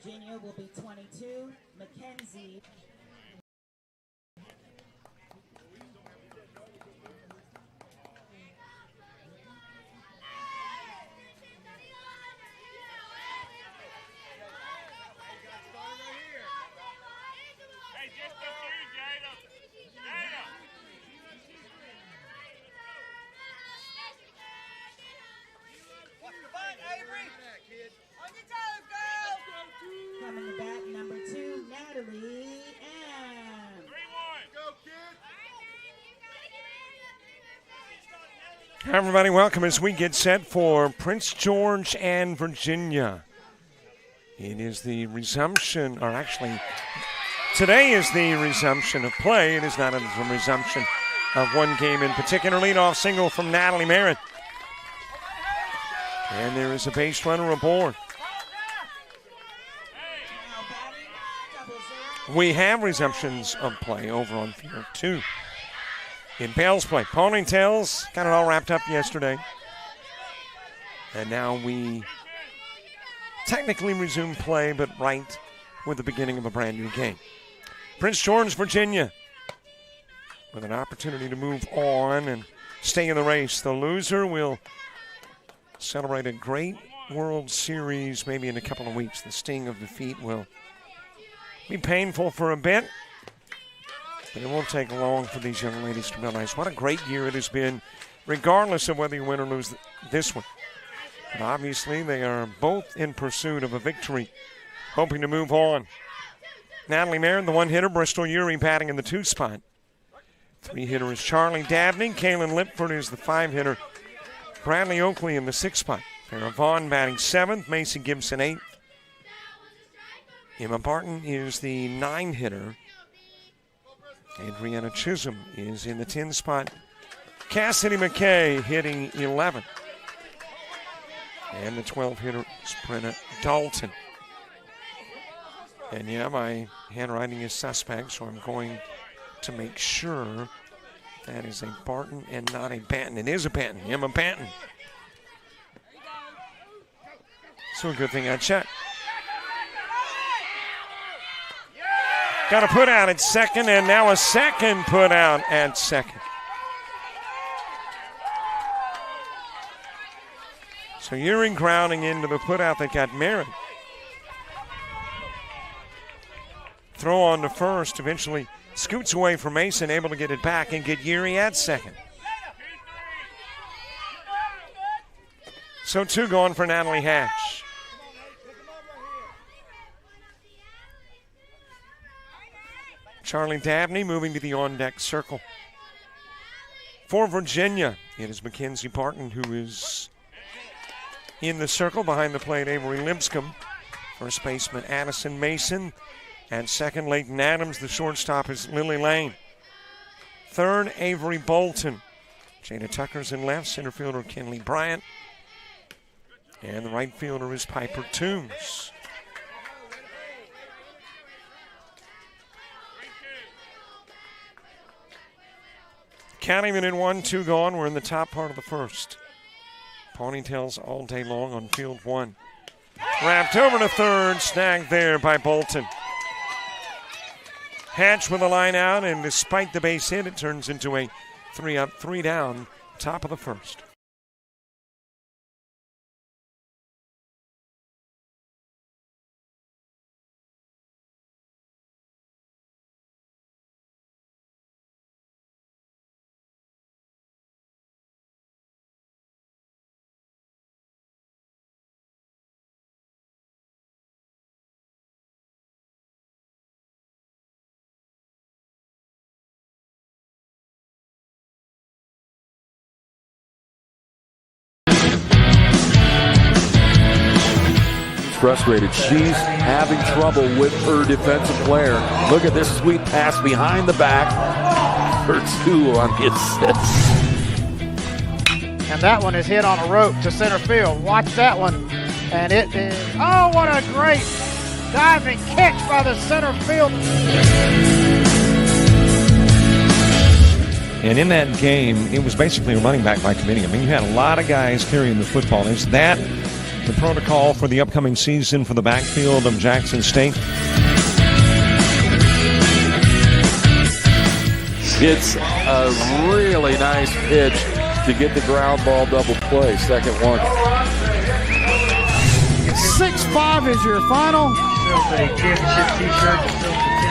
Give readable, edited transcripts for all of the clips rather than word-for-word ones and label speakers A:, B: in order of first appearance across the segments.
A: Virginia will be 22, Mackenzie. Coming to bat, number 2, Natalie M.
B: Hi, everybody. Welcome as we get set for Prince George and Virginia. It is the resumption, or actually, today is the resumption of play. It is not a resumption of one game in particular. Leadoff single from Natalie Merritt. And there is a base runner aboard. We have resumptions of play over on field 2. In Pales play, Ponytails got it all wrapped up yesterday. And now we technically resume play, but right with the beginning of a brand new game. Prince George, Virginia, with an opportunity to move on and stay in the race. The loser will celebrate a great World Series maybe in a couple of weeks. The sting of defeat will be painful for a bit, but it won't take long for these young ladies to realize what a great year it has been, regardless of whether you win or lose this one. But obviously, they are both in pursuit of a victory, hoping to move on. Natalie Merritt, the one-hitter, Bristol Urey batting in the 2 spot. 3-hitter is Charlie Dabney. Kaylin Lipford is the 5-hitter. Bradley Oakley in the 6th spot. Farrah Vaughn batting 7th. Macy Gibson 8th. Emma Barton is the 9-hitter. Adriana Chisholm is in the 10 spot. Cassidy McKay hitting 11th. And the 12-hitter is Brenna Dalton. And yeah, my handwriting is suspect, so I'm going to make sure that is a Barton and not a Banton. It is a Banton, Emma Banton. So a good thing I checked. Got a put out at second, and now a second put out at second. So Urey grounding into the put out that got Merritt. Throw on to first, eventually scoots away from Mason, able to get it back and get Urey at second. So 2 gone for Natalie Hatch. Charlie Dabney moving to the on-deck circle. For Virginia, it is Mackenzie Barton who is in the circle. Behind the plate, Avery Lipscomb. First baseman, Addison Mason. At second, Leighton Adams. The shortstop is Lily Lane. Third, Avery Bolton. Jada Tucker's in left. Center fielder, Kenley Bryant. And the right fielder is Piper Toombs. Counting it in 1, 2 gone. We're in the top part of the first. Ponytails all day long on field 1. Wrapped over to third, snagged there by Bolton. Hatch with a line out, and despite the base hit, it turns into a 3-up, 3-down, top of the first.
C: Frustrated. She's having trouble with her defensive player. Look at this sweet pass behind the back for 2 on the assist.
D: And that one is hit on a rope to center field. Watch that one. And it is, oh, what a great diving catch by the center field.
B: And in that game, it was basically a running back by committee. I mean, you had a lot of guys carrying the football. There's that the protocol for the upcoming season for the backfield of Jackson State.
C: It's a really nice pitch to get the ground ball double play. Second one.
D: 6-5 is your final.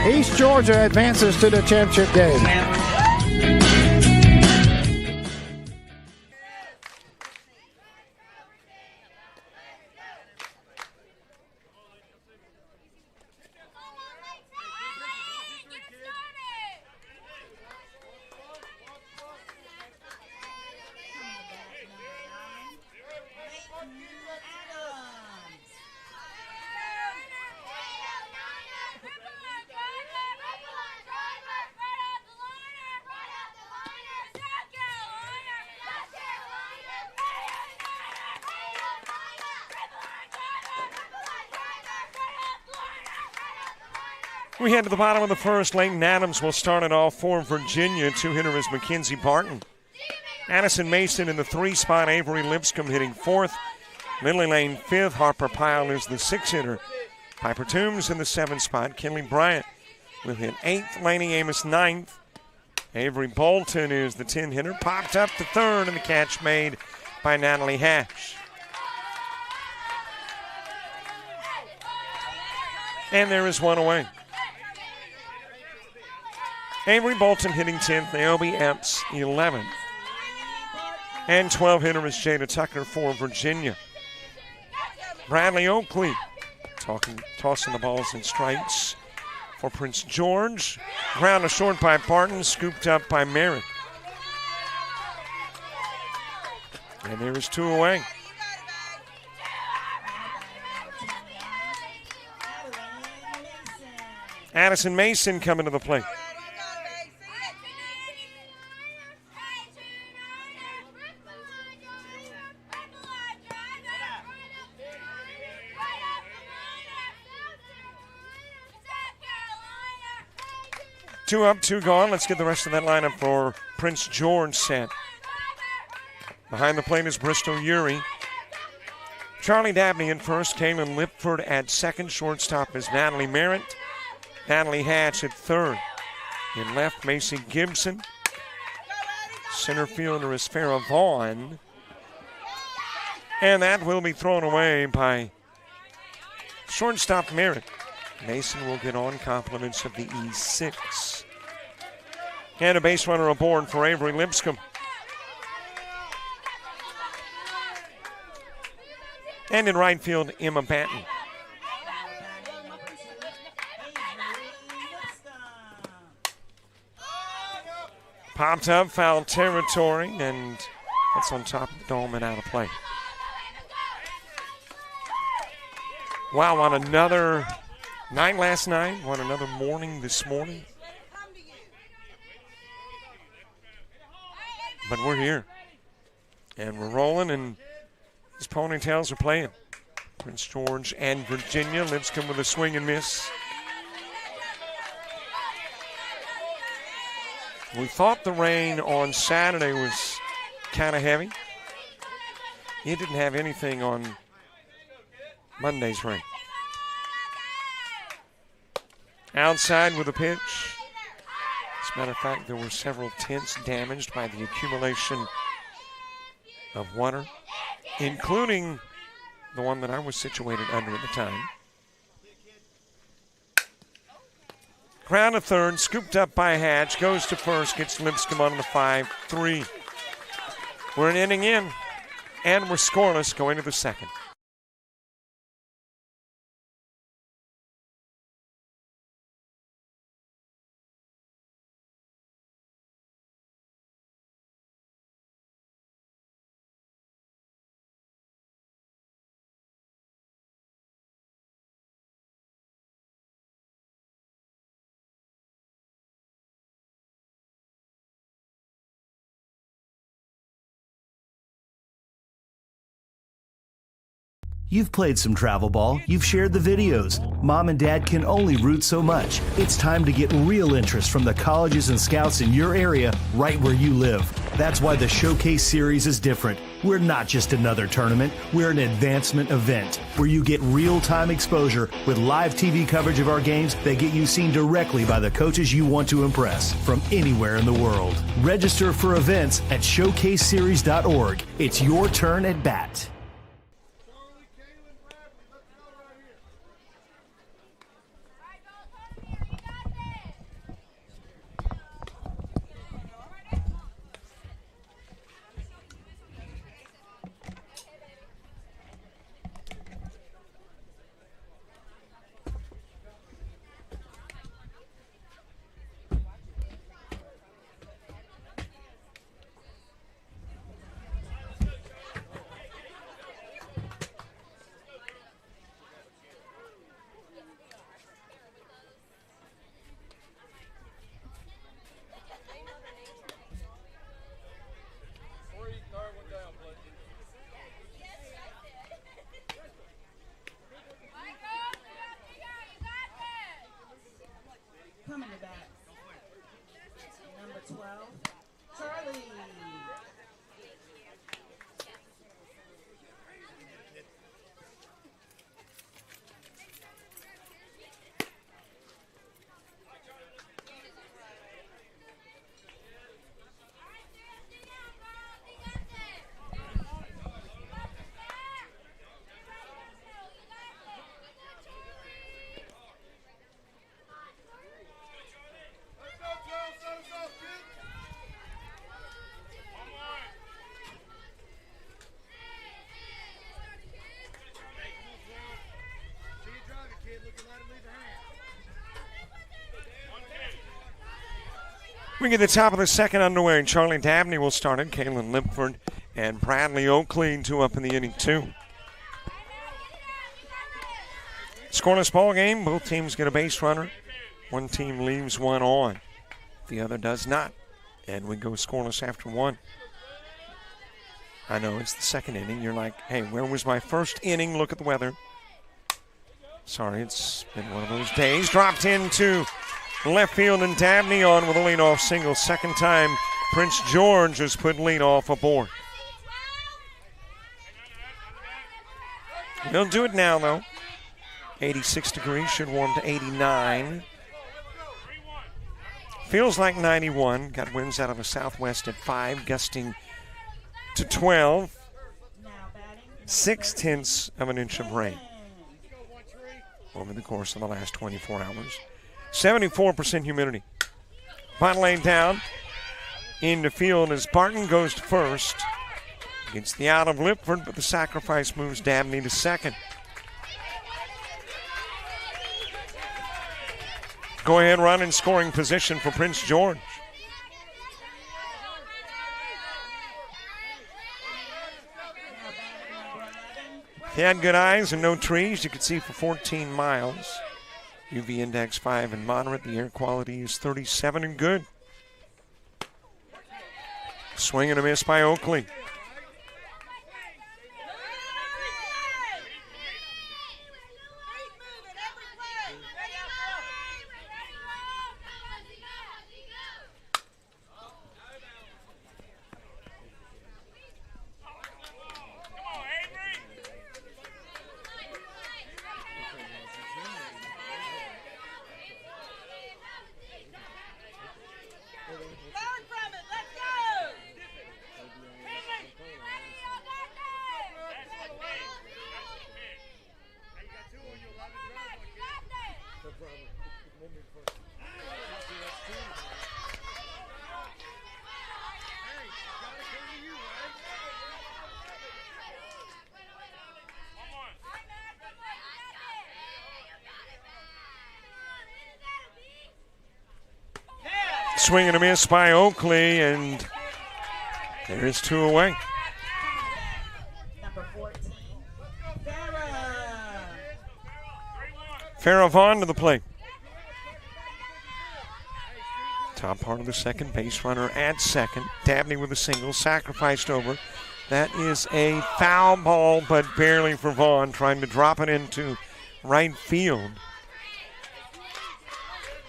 D: East Georgia advances to the championship game.
B: We head to the bottom of the first. Leighton Adams will start it off for Virginia. Two-hitter is Mackenzie Barton. Addison Mason in the 3 spot. Avery Lipscomb hitting 4th. Lindley Lane 5th. Harper Pyle is the 6-hitter. Piper Toombs in the 7 spot. Kinley Bryant will hit 8th. Laney Amos 9th. Avery Bolton is the 10-hitter. Popped up to 3rd, and the catch made by Natalie Hatch. And there is one away. Avery Bolton hitting 10th, Naomi Epps 11th. And 12-hitter is Jada Tucker for Virginia. Bradley Oakley tossing the balls in strikes for Prince George. Ground to short by Barton, scooped up by Merritt. And there is 2 away. Addison Mason coming to the plate. Two up, 2 gone. Let's get the rest of that lineup for Prince George set. Behind the plate is Bristol Urey. Charlie Dabney in first. Kaylin Lipford at second. Shortstop is Natalie Merritt. Natalie Hatch at third. In left, Macy Gibson. Center fielder is Farrah Vaughn. And that will be thrown away by shortstop Merritt. Mason will get on compliments of the E6. And a base runner aboard for Avery Lipscomb. And in right field, Emma Banton. Popped up, foul territory, and that's on top of the dome and out of play. Wow, on another night last night, on another morning this morning. But we're here, and we're rolling, and these Ponytails are playing. Prince George and Virginia. Lipscomb with a swing and miss. We thought the rain on Saturday was kind of heavy. It didn't have anything on Monday's rain. Outside with a pitch. As a matter of fact, there were several tents damaged by the accumulation of water, including the one that I was situated under at the time. Ground to third, scooped up by Hatch, goes to first, gets Lipscomb on the 5-3. We're an inning in, and we're scoreless going to the second.
E: You've played some travel ball, you've shared the videos. Mom and Dad can only root so much. It's time to get real interest from the colleges and scouts in your area right where you live. That's why the Showcase Series is different. We're not just another tournament, we're an advancement event where you get real-time exposure with live TV coverage of our games that get you seen directly by the coaches you want to impress from anywhere in the world. Register for events at showcaseseries.org. It's your turn at bat.
A: Coming to bat, number 12, Charlie.
B: We get the top of the second underway, and Charlie Dabney will start it. Kalen Lipford and Bradley Oakley, 2 up in the inning, 2. Scoreless ball game. Both teams get a base runner. One team leaves one on. The other does not. And we go scoreless after 1. I know it's the second inning. You're like, hey, where was my first inning? Look at the weather. Sorry, it's been one of those days. Dropped into left field, and Dabney on with a leadoff single. Second time Prince George has put leadoff aboard. They'll do it now, though. 86 degrees, should warm to 89. Feels like 91. Got winds out of the southwest at 5, gusting to 12. 0.6 of an inch of rain over the course of the last 24 hours. 74% humidity. Bunt laid down. Into field as Barton goes to first. Gets the out of Lipford, but the sacrifice moves Dabney to second. Go ahead run in scoring position for Prince George. If you had good eyes and no trees, you could see for 14 miles. UV index 5 and moderate. The air quality is 37 and good. Swing and a miss by Oakley. Swing and a miss by Oakley, and there's 2 away.
A: Number 14, Farah.
B: Farah Vaughn to the plate. Top part of the second, base runner at second. Dabney with a single, sacrificed over. That is a foul ball, but barely for Vaughn, trying to drop it into right field.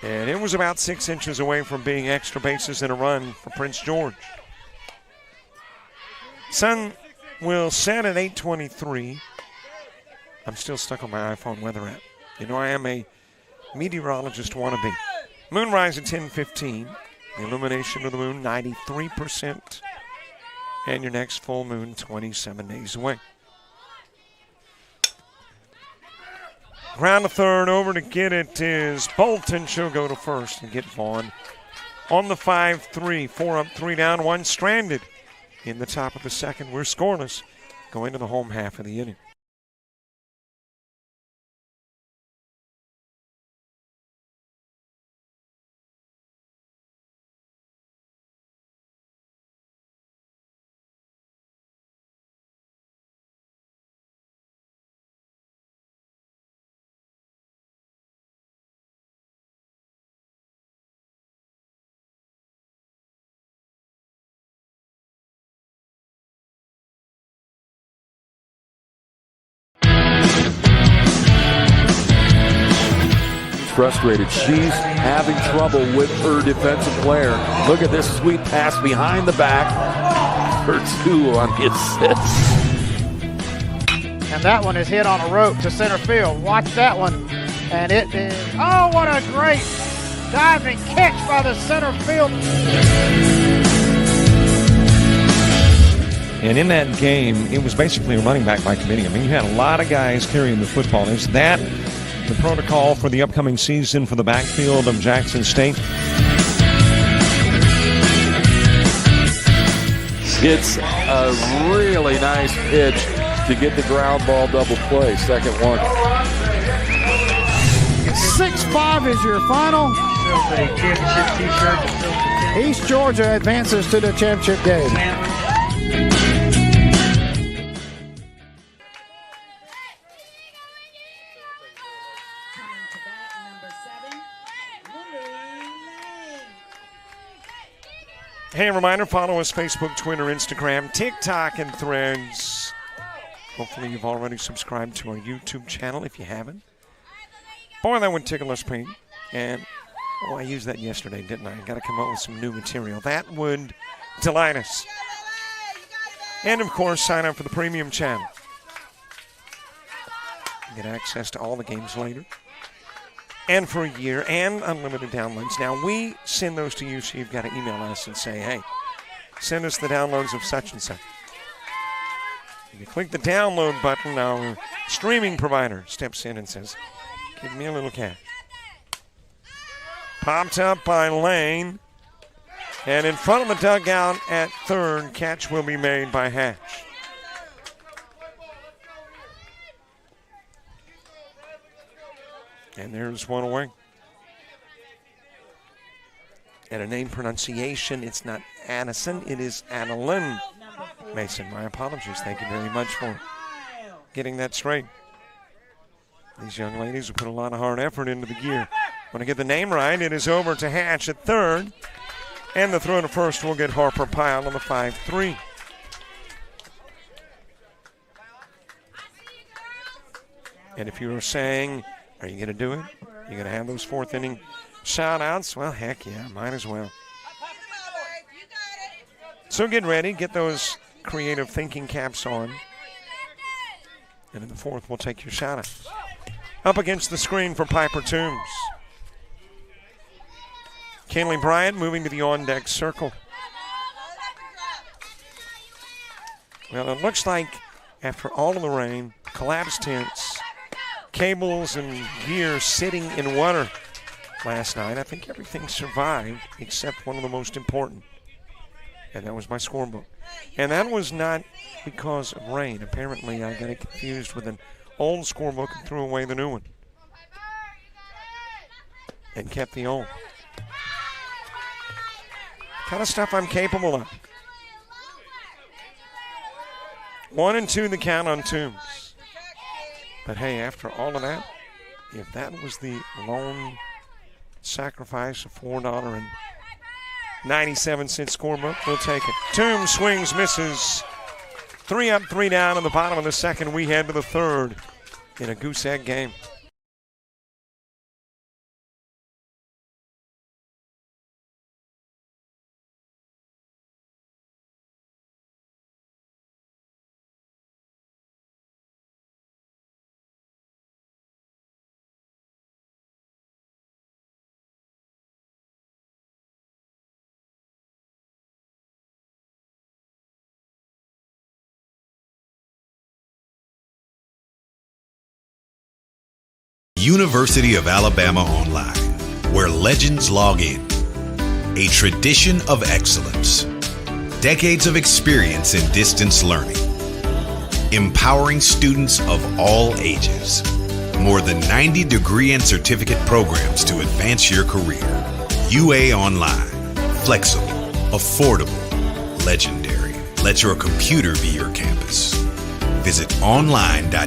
B: And it was about 6 inches away from being extra bases and a run for Prince George. Sun will set at 8:23. I'm still stuck on my iPhone weather app. You know I am a meteorologist wannabe. Moonrise at 10:15. The illumination of the moon, 93%. And your next full moon, 27 days away. Ground to third, over to get it is Bolton. She'll go to first and get Vaughn on the 5-3. 4 up, 3 down, 1 stranded. In the top of the second, we're scoreless going to the home half of the inning.
C: Frustrated. She's having trouble with her defensive player. Look at this sweet pass behind the back for 2 on the assist.
D: And that one is hit on a rope to center field. Watch that one. And it is, oh, what a great diving catch by the center field.
B: And in that game, it was basically a running back by committee. I mean, you had a lot of guys carrying the football. Is that the protocol for the upcoming season for the backfield of Jackson State?
C: It's a really nice pitch to get the ground ball double play. Second one.
D: 6-5 is your final. East Georgia advances to the championship game.
B: Hey, a reminder, follow us Facebook, Twitter, Instagram, TikTok, and Threads. Hopefully you've already subscribed to our YouTube channel if you haven't. Boy, that would tickle us pink. And, oh, I used that yesterday, didn't I? Got to come up with some new material. That would delight us. And, of course, sign up for the premium channel. Get access to all the games later. And for a year, and unlimited downloads. Now, we send those to you, so you've got to email us and say, hey, send us the downloads of such and such. If you click the download button, our streaming provider steps in and says, give me a little cash. Popped up by Lane. And in front of the dugout at third, catch will be made by Hatch. And there's one away. And a name pronunciation, it's not Addison, it is Adeline Mason. My apologies. Thank you very much for getting that straight. These young ladies have put a lot of hard effort into the gear. Want to get the name right, it is over to Hatch at third. And the throw to first will get Harper Pyle on the 5-3. And if you were saying, are you going to do it? You're going to have those fourth inning shout-outs? Well, heck yeah, might as well. So get ready. Get those creative thinking caps on. And in the fourth, we'll take your shout-outs. Up against the screen for Piper Toombs. Kenley Bryant moving to the on-deck circle. Well, it looks like after all of the rain, collapsed tents, cables and gear sitting in water last night, I think everything survived except one of the most important, and that was my scorebook. And that was not because of rain. Apparently, I got it confused with an old scorebook and threw away the new one and kept the old. Kind of stuff I'm capable of. 1-2 the count on Toombs. But hey, after all of that, if that was the lone sacrifice of $4.97 scorebook, we'll take it. Toombs swings, misses. 3 up, 3 down in the bottom of the second. We head to the third in a goose egg game.
F: University of Alabama Online, where legends log in. A tradition of excellence. Decades of experience in distance learning. Empowering students of all ages. More than 90 degree and certificate programs to advance your career. UA Online. Flexible, affordable, legendary. Let your computer be your campus. Visit online.ua.edu.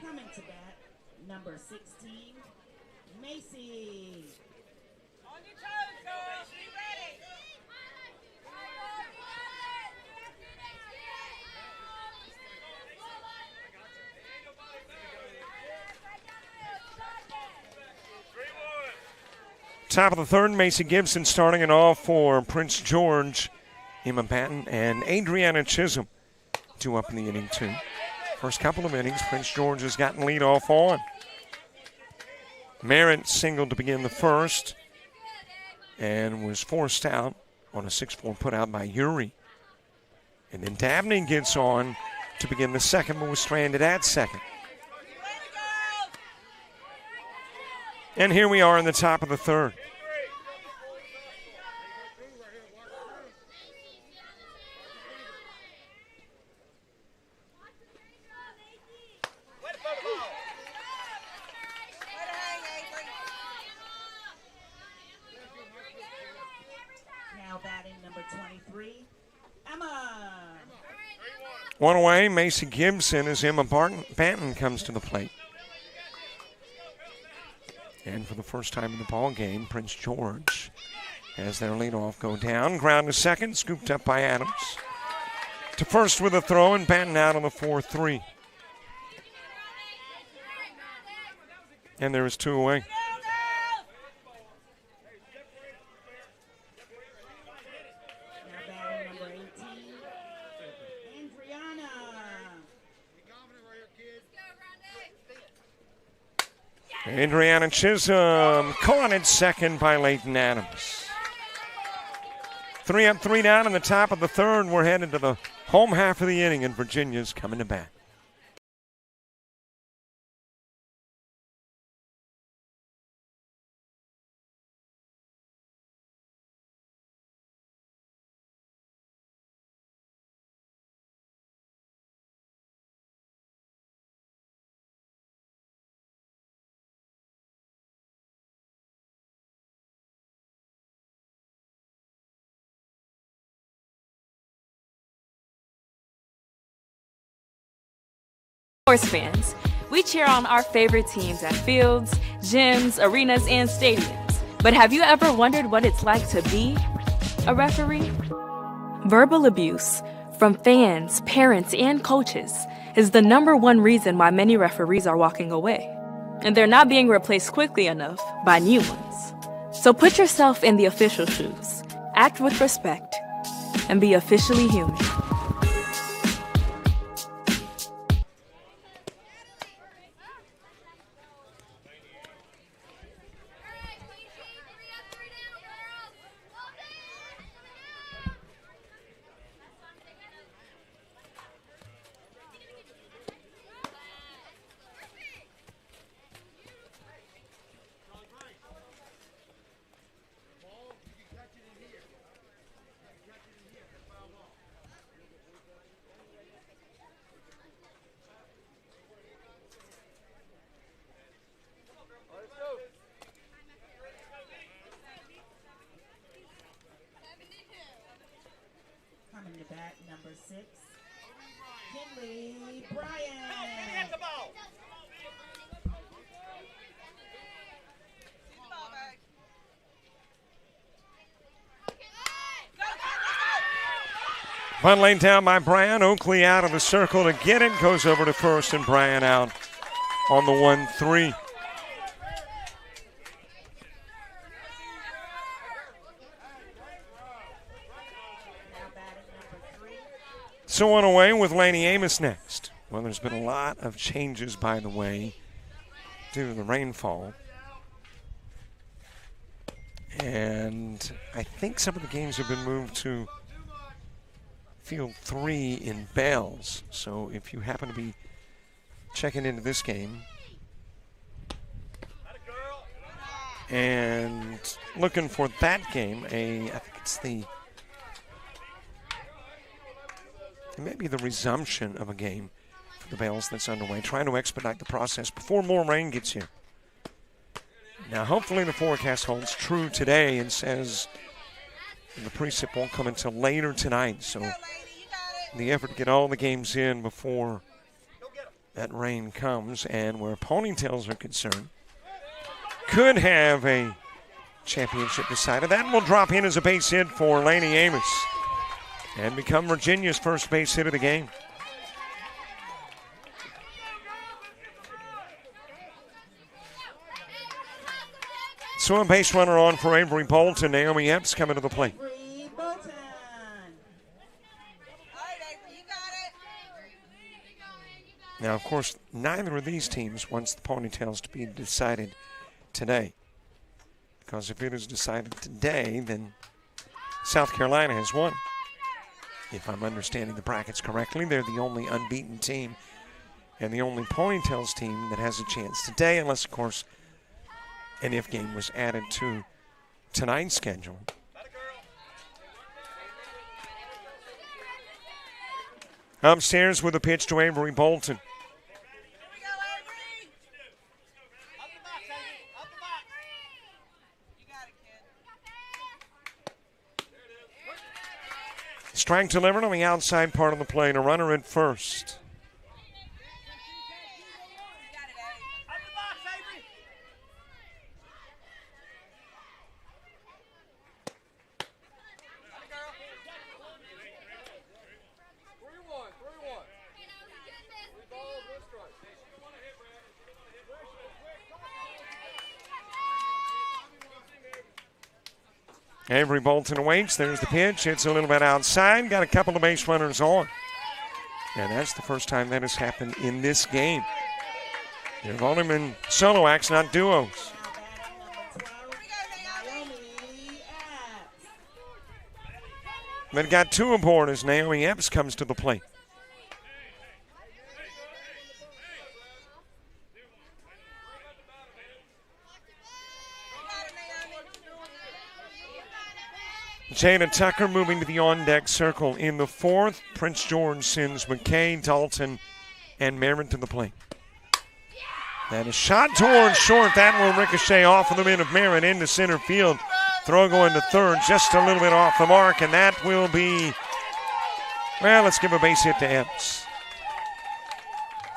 A: Coming to bat, number 16, Macy.
G: On your toes, girls. Be ready.
B: Top of the third, Macy Gibson starting it off for Prince George. Emma Patton and Adriana Chisholm, 2 up in the inning, 2. First couple of innings, Prince George has gotten lead off on. Merritt singled to begin the first and was forced out on a 6-4 put out by Uri. And then Dabney gets on to begin the second, but was stranded at second. And here we are in the top of the third.
A: Now batting number 23, Emma.
B: One away, Macy Gibson as Emma Patton comes to the plate. And for the first time in the ball game, Prince George has their leadoff go down. Ground to second, scooped up by Adams. To first with a throw, and Patton out on the 4-3. And there is 2 away. Adriana Chisholm caught at second by Leighton Adams. 3 up, 3 down in the top of the third. We're headed to the home half of the inning, and Virginia's coming to bat.
H: Sports fans, we cheer on our favorite teams at fields, gyms, arenas, and stadiums. But have you ever wondered what it's like to be a referee? Verbal abuse from fans, parents, and coaches is the #1 reason why many referees are walking away. And they're not being replaced quickly enough by new ones. So put yourself in the official shoes, act with respect, and be officially human.
A: Brian.
B: Punt laid down by Brian. Oakley out of the circle to get it. Goes over to first, and Brian out on the 1-3. So on away with Laney Amos next. Well, there's been a lot of changes, by the way, due to the rainfall. And I think some of the games have been moved to Field 3 in Bells. So if you happen to be checking into this game and looking for that game, I think it's maybe the resumption of a game for the Bells that's underway, trying to expedite the process before more rain gets here. Now, hopefully the forecast holds true today and says the precip won't come until later tonight. So in the effort to get all the games in before that rain comes, and where Ponytails are concerned, could have a championship decided. That will drop in as a base hit for Laney Amos and become Virginia's first base hit of the game. So a base runner on for Avery Bolton. Naomi Epps coming to the plate. Now, of course, neither of these teams wants the Ponytails to be decided today. Because if it is decided today, then South Carolina has won. If I'm understanding the brackets correctly, they're the only unbeaten team and the only Ponytails team that has a chance today, unless, of course, an if game was added to tonight's schedule. Upstairs with a pitch to Avery Bolton. Strike delivered on the outside part of the plate. A runner at first. Avery Bolton awaits. There's the pitch. It's a little bit outside. Got a couple of base runners on. And that's the first time that has happened in this game. There have only been solo acts, not duos. But got two aboard as Naomi Epps comes to the plate. Jada Tucker moving to the on-deck circle in the fourth. Prince George sends McKay, Dalton, and Merritt to the plate. That is shot towards short. That will ricochet off of the mitt of Merritt into center field. Throw going to third, just a little bit off the mark, and that will be, well, let's give a base hit to Epps.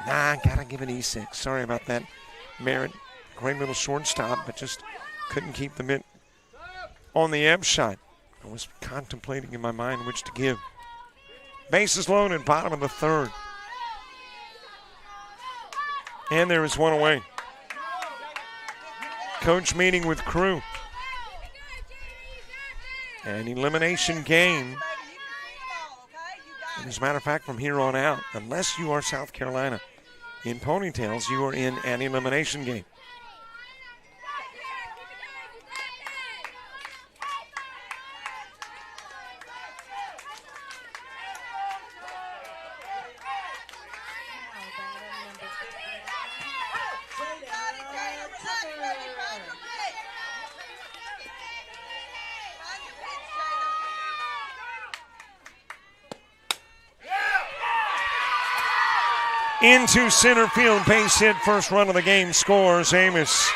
B: Nah, gotta give it E6. Sorry about that. Merritt, great little shortstop, but just couldn't keep the mitt on the Epps shot. I was contemplating in my mind which to give. Bases loaded, bottom of the third. And there is one away. Coach meeting with crew. An elimination game. And as a matter of fact, from here on out, unless you are South Carolina in Ponytails, you are in an elimination game. Into center field, base hit, first run of the game scores. Amos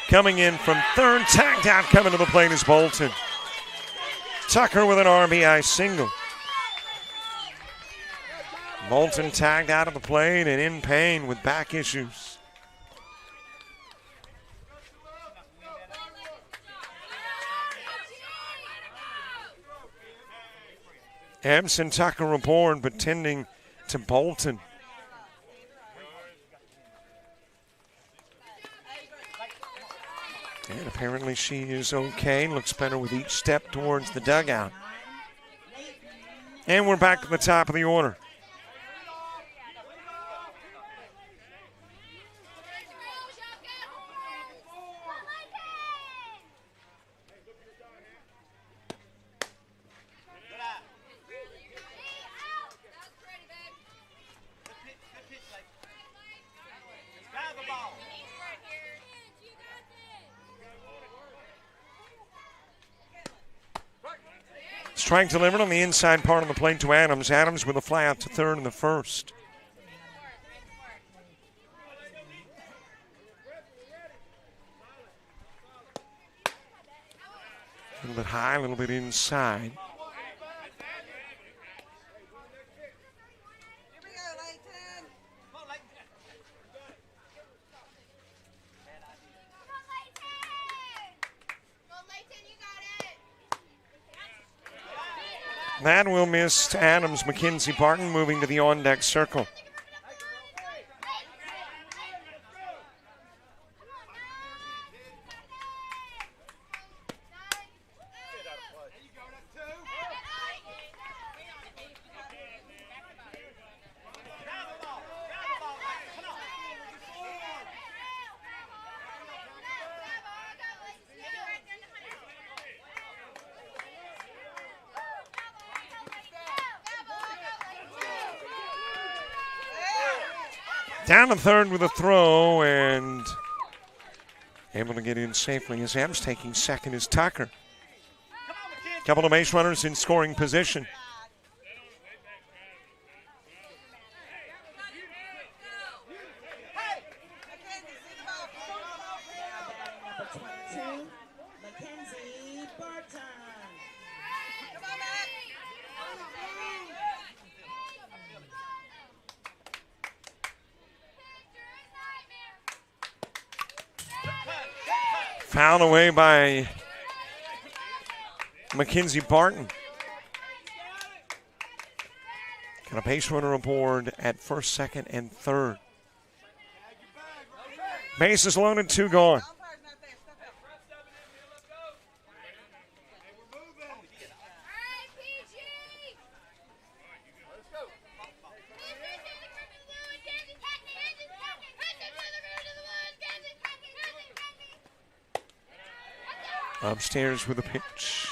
B: coming in from third, tagged out, coming to the plate is Bolton. Tucker with an RBI single. Bolton tagged out of the plate and in pain with back issues. Ebbs and Tucker aboard, but tending to Bolton. And apparently she is okay. Looks better with each step towards the dugout. And we're back to the top of the order. Strike delivered on the inside part of the plate to Adams. Adams with a fly out to third in the first. A little bit high, a little bit inside. That will miss Adams. Mackenzie Barton moving to the on-deck circle. Down to third with a throw and able to get in safely as Adams. Taking second is Tucker. Couple of base runners in scoring position. Fouled away by Mackenzie Barton. Got a base runner aboard at first, second, and third. Bases loaded, 2 gone. Upstairs with a pitch.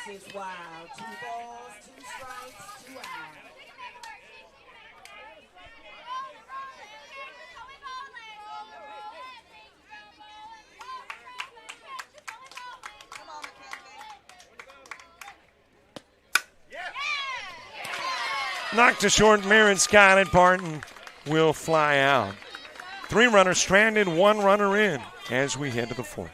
A: This is wild. 2 balls, 2 strikes, 2 outs.
B: Knocked to short, Merritt's got it. Barton will fly out. 3 runners stranded, 1 runner in as we head to the 4th.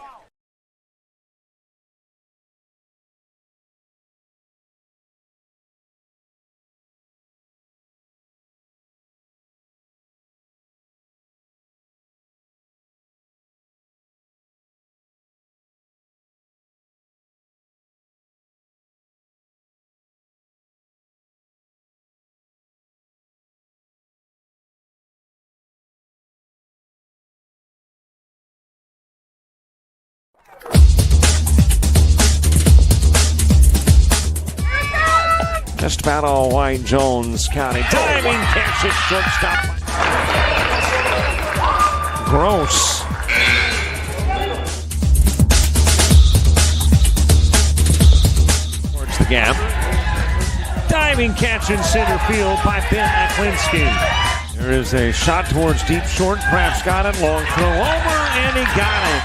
B: Just about all White. Jones got it. Diving catch at shortstop. Gross. Towards the gap. Diving catch in center field by Ben Aklinski. There is a shot towards deep short. Kraft's got it. Long throw over, and he got it.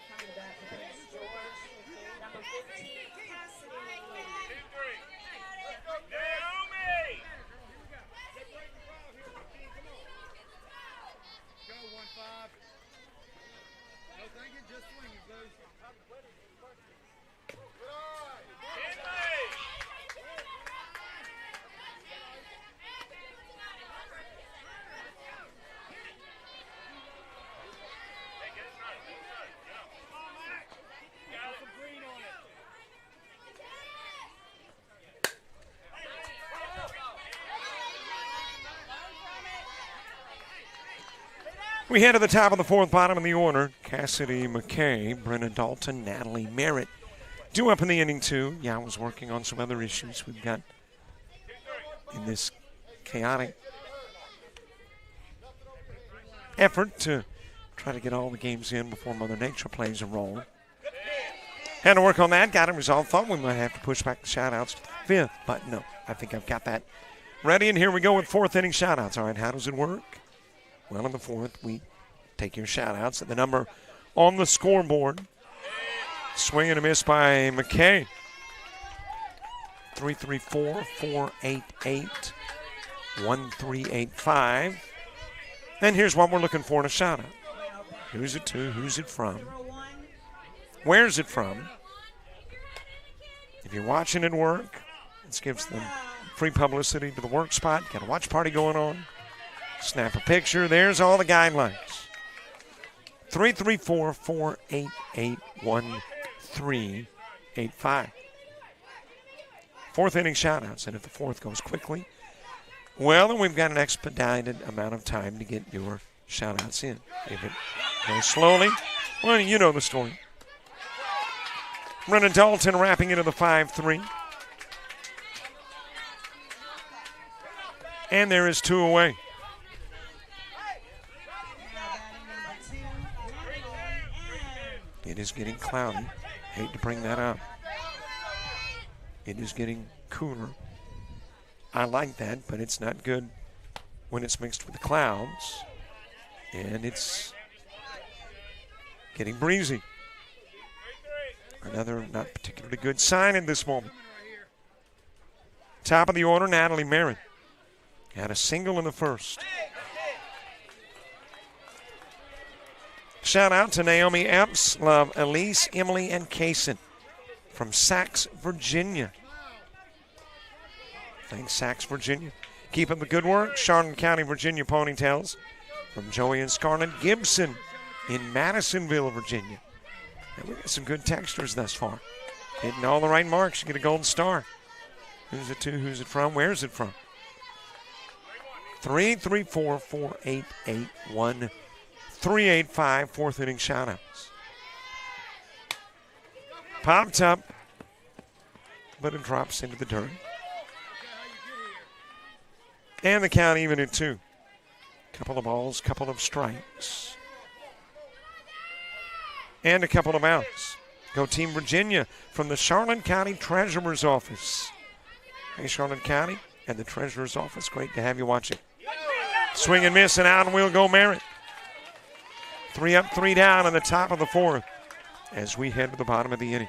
A: Coming back against George, number 15,
B: We head to the top of the fourth, bottom of the order. Cassidy McKay, Brenna Dalton, Natalie Merritt. Due up in the inning, too. Yeah, I was working on some other issues we've got in this chaotic effort to try to get all the games in before Mother Nature plays a role. Had to work on that, got it resolved. Thought we might have to push back the shout-outs to the fifth, but no, I think I've got that ready, and here we go with fourth inning shout-outs. All right, how does it work? Well, in the fourth, we take your shout-outs at the number on the scoreboard. Swing and a miss by McKay. 334-488-1385. And here's what we're looking for in a shout-out. Who's it to? Who's it from? Where's it from? If you're watching it work, this gives them free publicity to the work spot. Got a watch party going on. Snap a picture. There's all the guidelines. 334-488-1385. Fourth inning shout-outs. And if the fourth goes quickly, well, then we've got an expedited amount of time to get your shout-outs in. If it goes slowly, well, you know the story. Brennan Dalton wrapping into the 5-3. And there is two away. It is getting cloudy. Hate to bring that up. It is getting cooler. I like that, but it's not good when it's mixed with the clouds. And it's getting breezy. Another not particularly good sign in this moment. Top of the order, Natalie Merritt. Had a single in the first. Shout out to Naomi Epps, love Elise, Emily, and Kaysen from Sax, Virginia. Thanks, Sax, Virginia. Keep up the good work. Charlotte County, Virginia Ponytails from Joey and Scarlett Gibson in Madisonville, Virginia. And we got some good texters thus far. Hitting all the right marks. You get a gold star. Who's it to? Who's it from? Where's it from? 334-488-1385. Fourth inning shoutouts. Popped up, but it drops into the dirt. And the count even at two. Couple of balls, couple of strikes. And a couple of outs. Go Team Virginia from the Charlotte County Treasurer's Office. Hey, Charlotte County and the Treasurer's Office. Great to have you watching. Swing and miss, and out, and we'll go Merritt. 3 up, 3 down in the top of the fourth as we head to the bottom of the inning.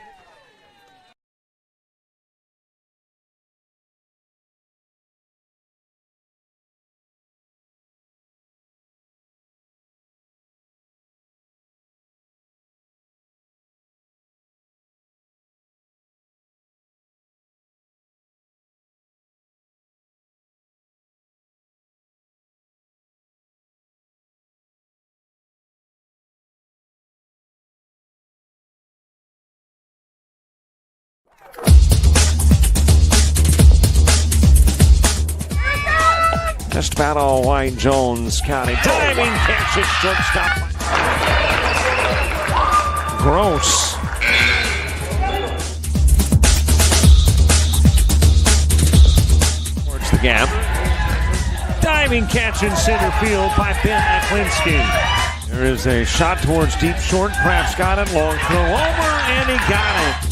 B: Just about all white. Jones County diving catch at shortstop. Gross. Towards the gap. Diving catch in center field by Ben Aklinski. There is a shot towards deep short. Kraft's got it. Long throw over, and he got it.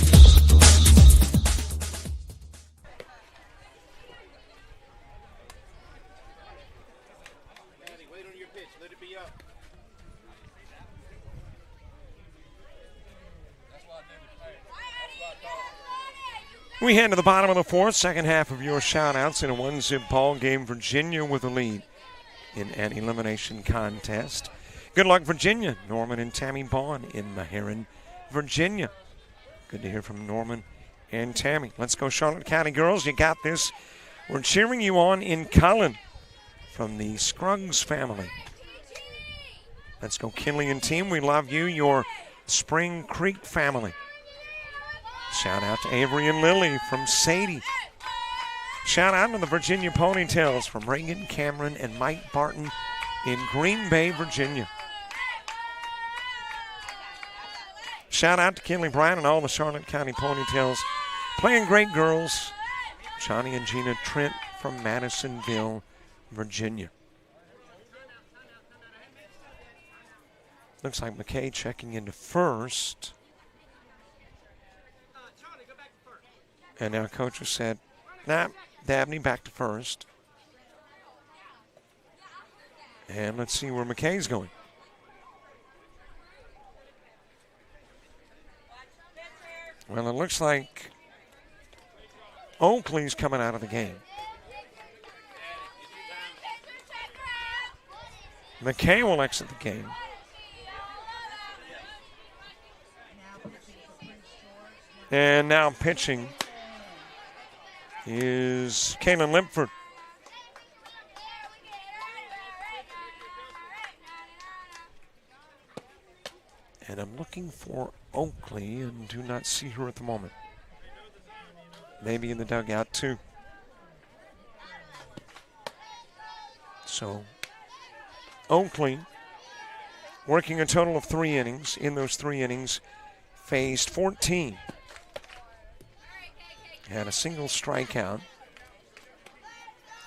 B: We head to the bottom of the fourth, second half of your shout-outs in a one-zip ball game. Virginia with a lead in an elimination contest. Good luck, Virginia. Norman and Tammy Bond in Maharan, Virginia. Good to hear from Norman and Tammy. Let's go, Charlotte County girls. You got this. We're cheering you on in Cullen from the Scruggs family. Let's go, Kinley and team. We love you, your Spring Creek family. Shout out to Avery and Lily from Sadie. Shout out to the Virginia Ponytails from Reagan, Cameron, and Mike Barton in Green Bay, Virginia. Shout out to Kinley Bryant and all the Charlotte County Ponytails. Playing great girls. Johnny and Gina Trent from Madisonville, Virginia. Looks like McKay checking into first. And now coach has said, nah, Dabney back to first. And let's see where McKay's going. Well, it looks like Oakley's coming out of the game. McKay will exit the game. And now pitching is Kaylin Limpford. And I'm looking for Oakley and do not see her at the moment. Maybe in the dugout too. So Oakley working a total of 3 innings. In those 3 innings, faced 14. Had a single strikeout.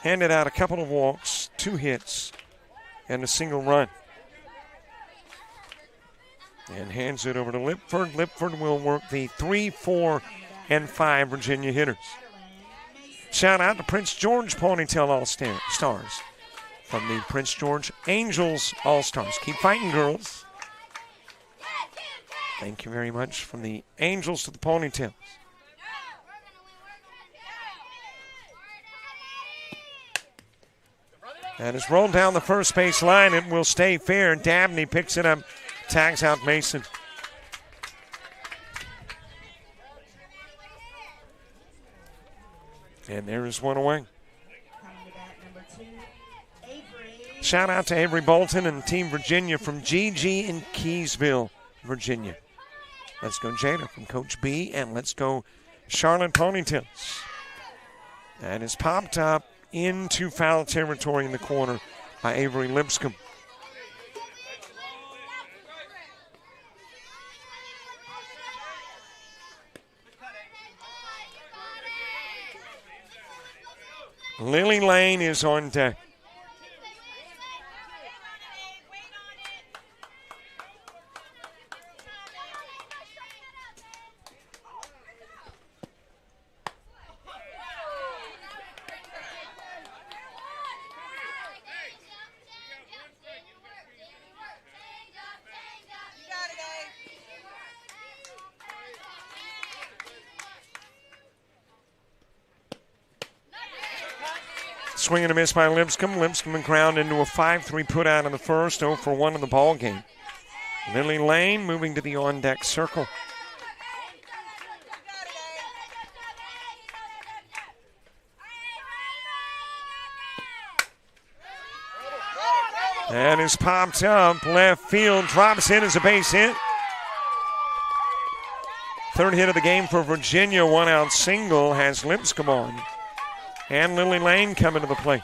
B: Handed out a couple of walks, 2 hits, and a single run. And hands it over to Lipford. Lipford will work the 3, 4, and 5 Virginia hitters. Shout out to Prince George Ponytail All-Stars from the Prince George Angels All-Stars. Keep fighting, girls. Thank you very much from the Angels to the Ponytails. And it's rolled down the first base line. It will stay fair. Dabney picks it up, tags out Mason. And there is one away. Shout out to Avery Bolton and Team Virginia from GG in Keysville, Virginia. Let's go Jada from Coach B, and let's go Charlotte Ponytails. That is popped up into foul territory in the corner by Avery Lipscomb. Lily Lane is on deck. Swing and a miss by Lipscomb. Lipscomb ground into a 5-3 put out in the first, 0 for 1 in the ball game. Lily Lane moving to the on-deck circle. That is popped up. Left field drops in as a base hit. Third hit of the game for Virginia. 1-out single has Lipscomb on. And Lily Lane coming to the plate.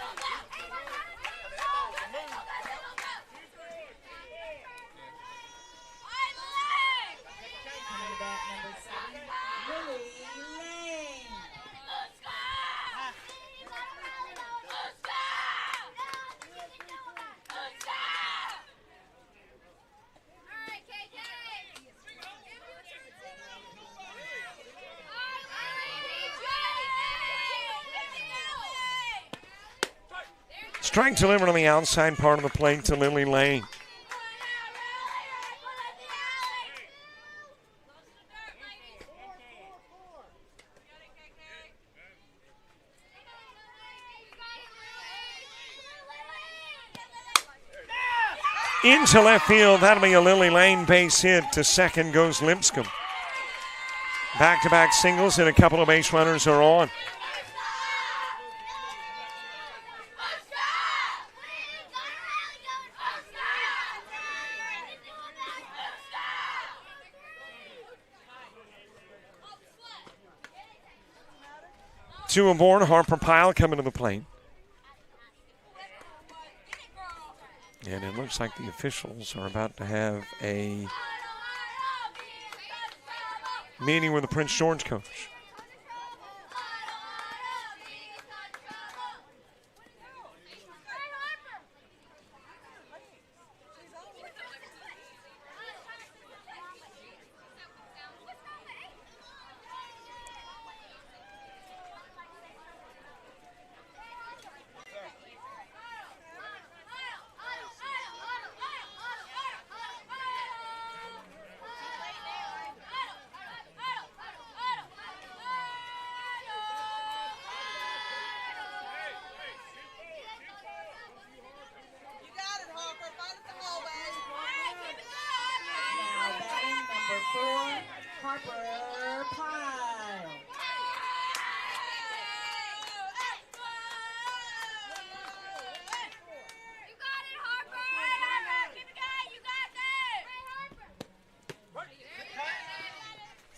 B: Strike delivered on the outside part of the plate to Lily Lane. Into left field, that'll be a Lily Lane base hit. To second goes Lipscomb. Back-to-back singles and a couple of base runners are on. Two aboard, Harper Pyle coming to the plate. And it looks like the officials are about to have a meeting with the Prince George coach.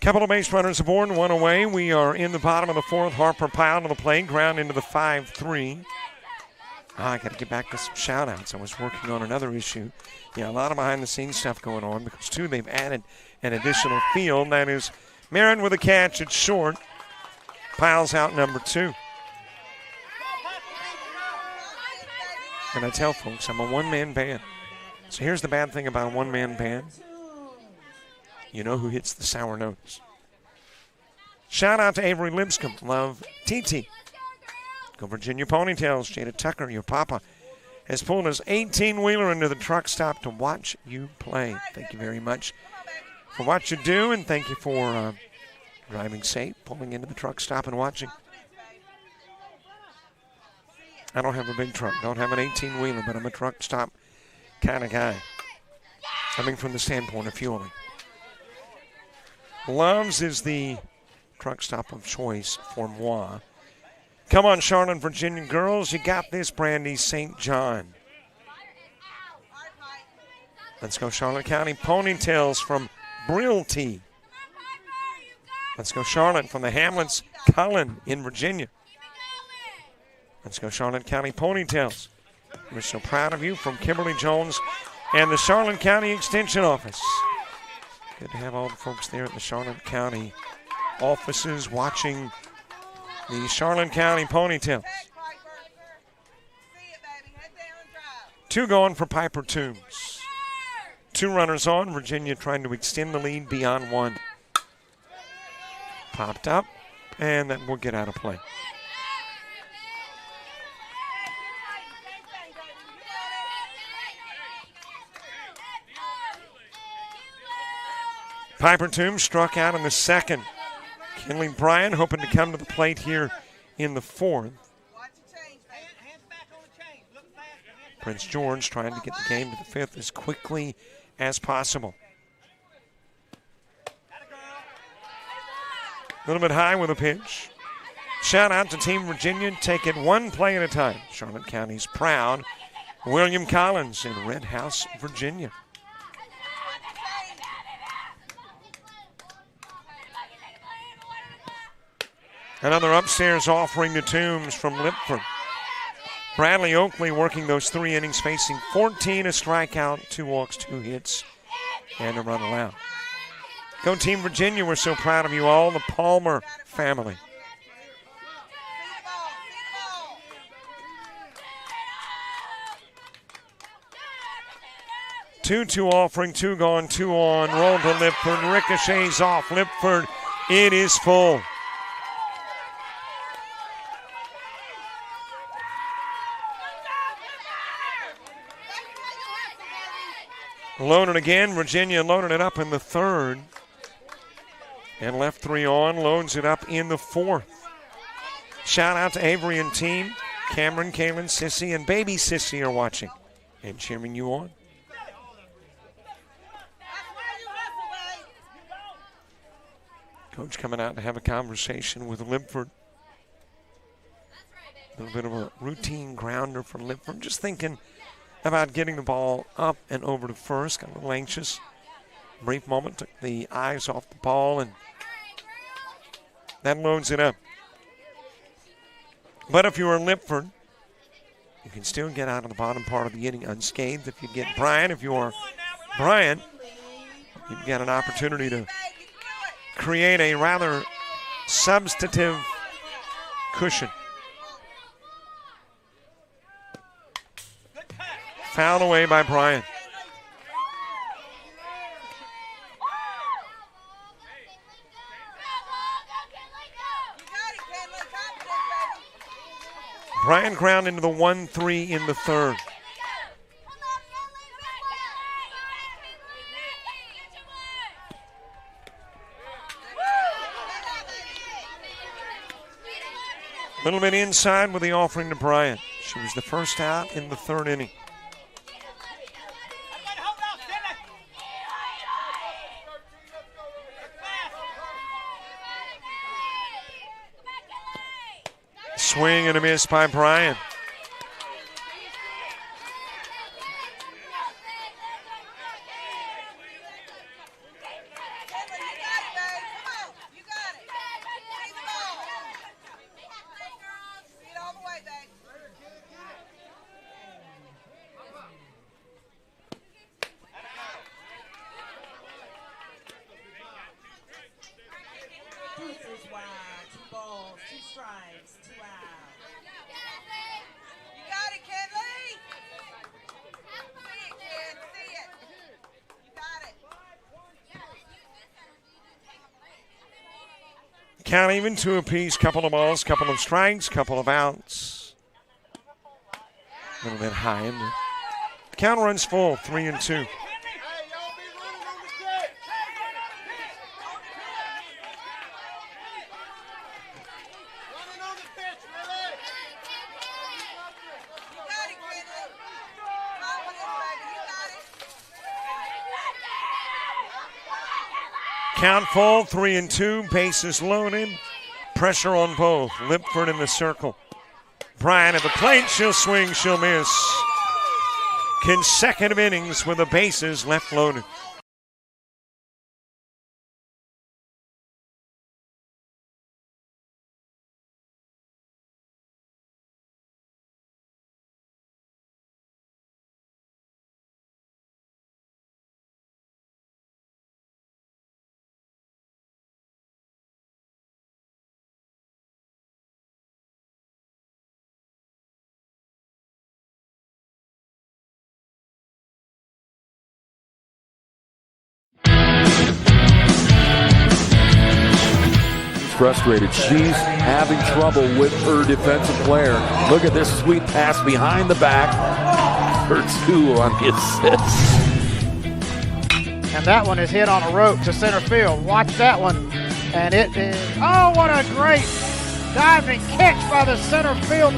B: Couple of base runners aboard, one away. We are in the bottom of the fourth. Harper Pyle to the plate, ground into the 5-3. I got to get back to some shout-outs. I was working on another issue. Yeah, a lot of behind-the-scenes stuff going on because, too, they've added an additional field. That is Marin with a catch at short. Pyle's out number 2. And I tell folks, I'm a one-man band. So here's the bad thing about a one-man band. You know who hits the sour notes. Shout out to Avery Lipscomb. Love TT. Go Virginia Ponytails. Jada Tucker, your papa, has pulled his 18-wheeler into the truck stop to watch you play. Thank you very much for what you do, and thank you for driving safe, pulling into the truck stop and watching. I don't have a big truck. Don't have an 18-wheeler, but I'm a truck stop kind of guy. I mean, from the standpoint of fueling. Loves is the truck stop of choice for moi. Come on, Charlotte, Virginia girls. You got this, Brandy St. John. Let's go, Charlotte County. Ponytails from Brilty. Let's go, Charlotte, from the Hamlets. Cullen in Virginia. Let's go, Charlotte County Ponytails. We're so proud of you from Kimberly Jones and the Charlotte County Extension Office. Good to have all the folks there at the Charlotte County offices watching the Charlotte County Ponytails. 2 going for Piper Toombs. 2 runners on. Virginia trying to extend the lead beyond 1. Popped up, and that will get out of play. Piper Toombs struck out in the second. Kenley Bryan hoping to come to the plate here in the 4th. Prince George trying to get the game to the 5th as quickly as possible. A little bit high with a pitch. Shout out to Team Virginia. Take it one play at a time. Charlotte County's proud. William Collins in Red House, Virginia. Another upstairs offering to Toombs from Lipford. Bradley Oakley working those 3 innings, facing 14, a strikeout, 2 walks, 2 hits, and a run allowed. Go Team Virginia, we're so proud of you all, the Palmer family. Two offering, 2 gone, 2 on, roll to Lipford, ricochets off Lipford, it is full. Loaded again. Virginia loaded it up in the third. And left 3 on. Loads it up in the fourth. Shout out to Avery and team. Cameron, Kaylin, Sissy, and baby Sissy are watching and cheering you on. Coach coming out to have a conversation with Limpford. A little bit of a routine grounder for Limpford. Just thinking about getting the ball up and over to first. Got a little anxious. Brief moment, took the eyes off the ball, and that loads it up. But if you are Limpford, you can still get out of the bottom part of the inning unscathed. If you get Brian, if you are Brian, you've got an opportunity to create a rather substantive cushion. Fouled away by Brian. Brian ground into the 1-3 in the third. A little bit inside with the offering to Brian. She was the first out in the third inning. Swing and a miss by Brian. Count even, 2 apiece, couple of balls, couple of strikes, couple of outs. A little bit high, isn't it? Count runs full, 3-2. Count full, 3-2, bases loaded. Pressure on both. Limpford in the circle. Bryant at the plate. She'll swing, she'll miss. Consecutive innings with the bases left loaded.
C: Frustrated. She's having trouble with her defensive player. Look at this sweet pass behind the back for 2 on the assist.
D: And that one is hit on a rope to center field. Watch that one. And it is, oh, what a great diving catch by the center field.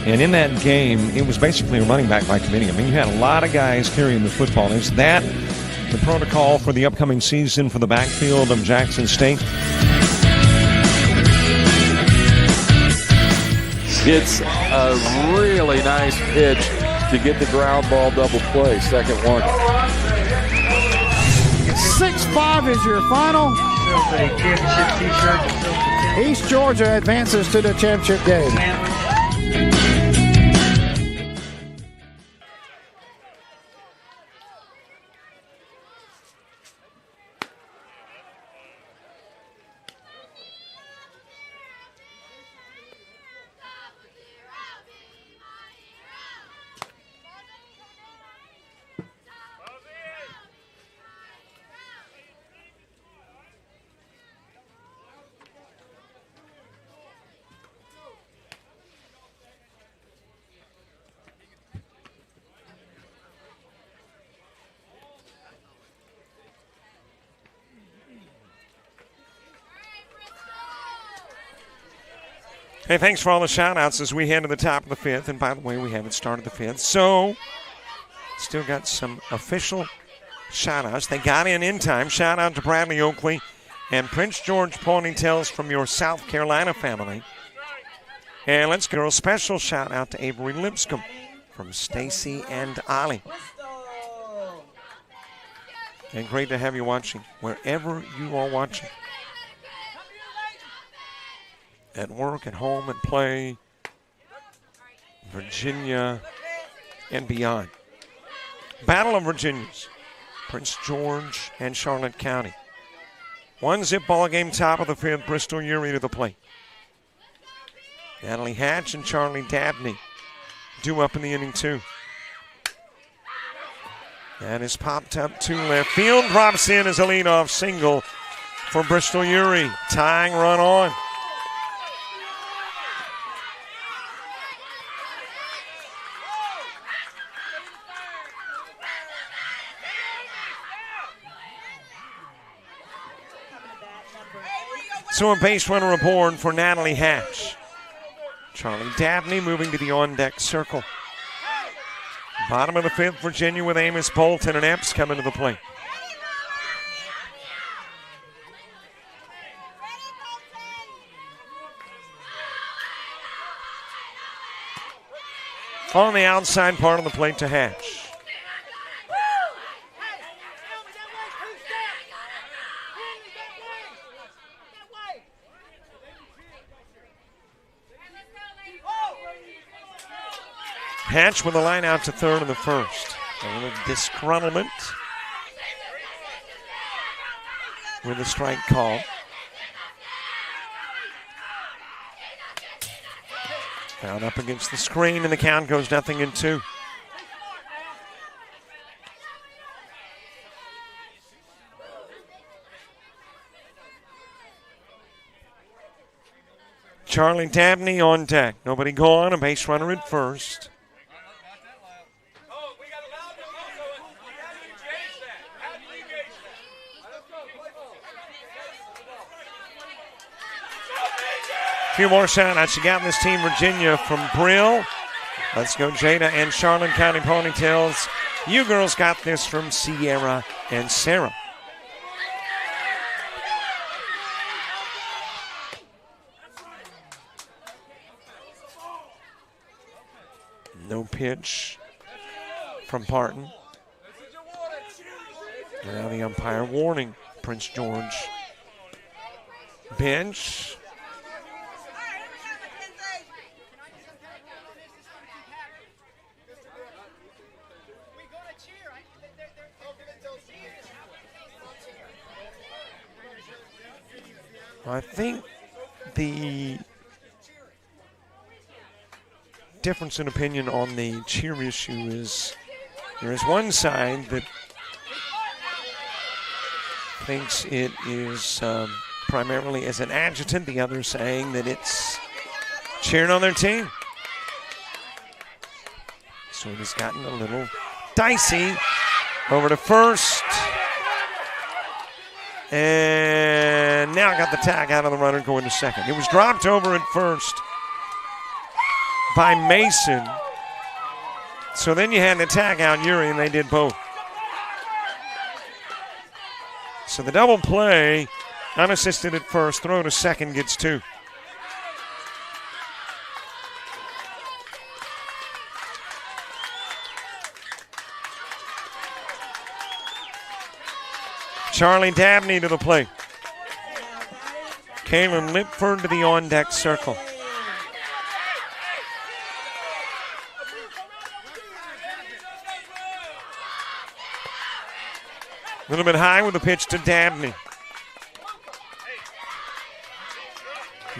B: And in that game, it was basically a running back by committee. I mean, you had a lot of guys carrying the football. Is that the protocol for the upcoming season for the backfield of Jackson State?
C: It's a really nice pitch to get the ground ball double play. Second one.
D: 6-5 is your final. East Georgia advances to the championship game.
B: Hey, thanks for all the shout-outs as we head to the top of the fifth. And by the way, we haven't started the fifth, so still got some official shout-outs. They got in time. Shout-out to Bradley Oakley and Prince George Ponytails from your South Carolina family. And let's go a special shout-out to Avery Lipscomb from Stacy and Ollie. And great to have you watching wherever you are watching. At work, at home, at play, Virginia, and beyond. Battle of Virginias, Prince George and Charlotte County. 1-zip ball game, top of the fifth, Bristol Urie to the plate. Natalie Hatch and Charlie Dabney due up in the inning 2. That is popped up to left field, drops in as a leadoff single for Bristol Urie. Tying run on. So a base runner aboard for Natalie Hatch. Charlie Dabney moving to the on-deck circle. Bottom of the fifth, Virginia with Amos Bolton and Epps coming to the plate. On the outside part of the plate to Hatch. Hatch with a line out to third in the first. A little disgruntlement with the strike call. Fouled up against the screen, and the count goes 0-2. Charlie Dabney on deck. Nobody gone, a base runner at first. A few more shout-outs. You got this team, Virginia from Brill. Let's go, Jada and Charlotte County Ponytails. You girls got this from Sierra and Sarah. No pitch from Parton. Now the umpire warning Prince George. Bench. I think the difference in opinion on the cheer issue is there is one side that thinks it is primarily as an adjutant, the other saying that it's cheering on their team. So it has gotten a little dicey. Over to first. And now got the tag out of the runner going to second. It was dropped over at first by Mason. So then you had to tag out Urie, and they did both. So the double play, unassisted at first, throw to second, gets 2. Charlie Dabney to the plate. Kaylin Lipford to the on-deck circle. A little bit high with the pitch to Dabney.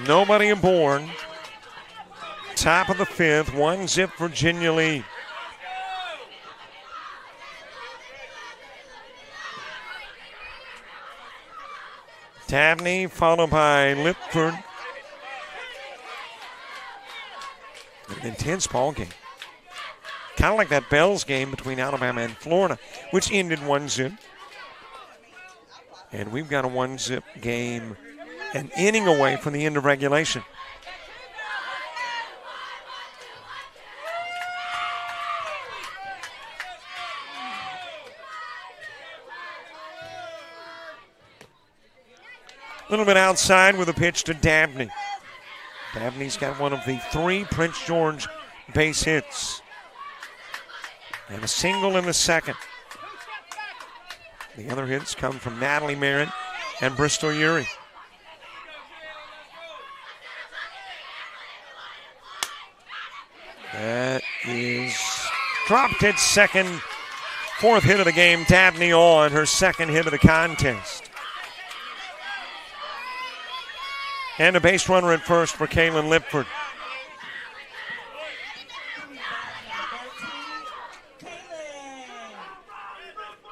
B: Nobody aboard. Top of the fifth, 1-zip Virginia lead. Dabney followed by Lipford. An intense ball game. Kind of like that Bells game between Alabama and Florida, which ended 1-zip. And we've got a 1-zip game, an inning away from the end of regulation. A little bit outside with a pitch to Dabney. Dabney's got one of the 3 Prince George base hits. And a single in the second. The other hits come from Natalie Marin and Bristol Urey. That is dropped at second. 4th hit of the game. Dabney on her 2nd hit of the contest. And a base runner at first for Kaylin Lipford.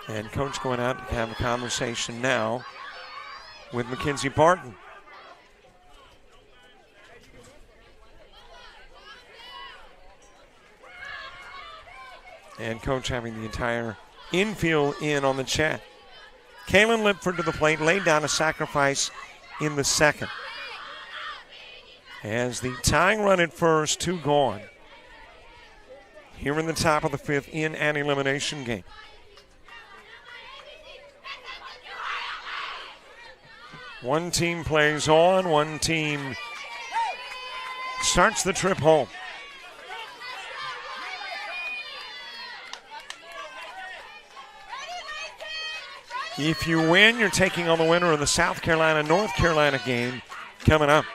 B: And coach going out to have a conversation now with Mackenzie Barton. And coach having the entire infield in on the chat. Kaylin Lipford to the plate, laid down a sacrifice in the 2nd. As the tying run at first, 2 gone. Here in the top of the 5th in an elimination game. One team plays on, one team starts the trip home. If you win, you're taking on the winner of the South Carolina-North Carolina game coming up.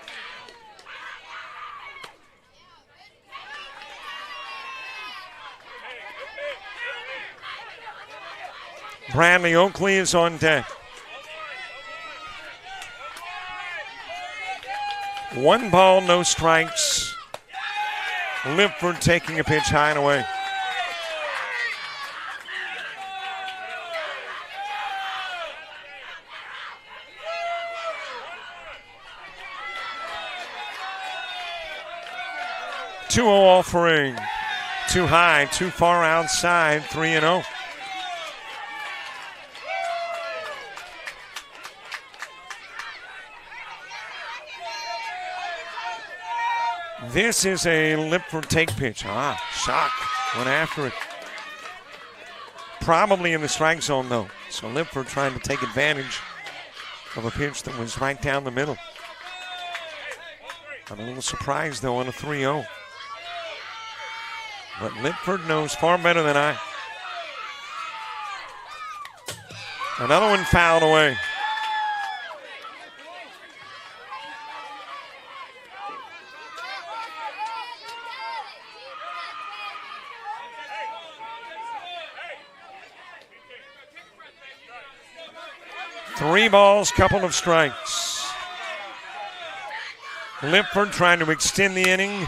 B: Bradley Oakley is on deck. 1 ball, no strikes. Lipford taking a pitch high and away. Two-0 offering. Too high, too far outside, 3-0. This is a Lipford take pitch. Shock. Went after it. Probably in the strike zone, though. So Lipford trying to take advantage of a pitch that was right down the middle. I'm a little surprised, though, on a 3-0. But Lipford knows far better than I. Another one fouled away. Three balls, couple of strikes. Lipford trying to extend the inning.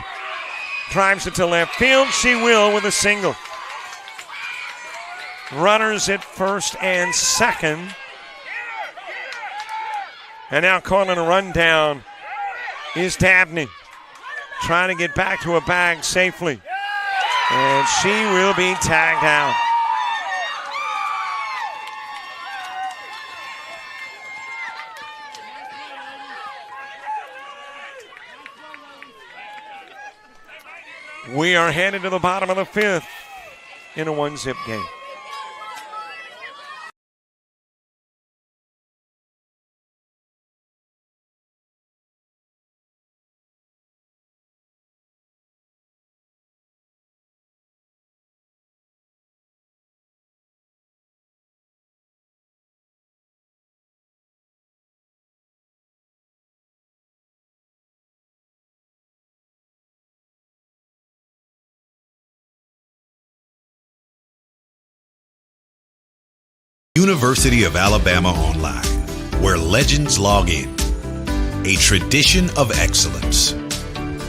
B: Drives it to left field. She will with a single. Runners at first and second. And now calling a run down is Dabney. Trying to get back to a bag safely. And she will be tagged out. We are headed to the bottom of the 5th in a 1-zip game.
F: University of Alabama Online, where legends log in. A tradition of excellence.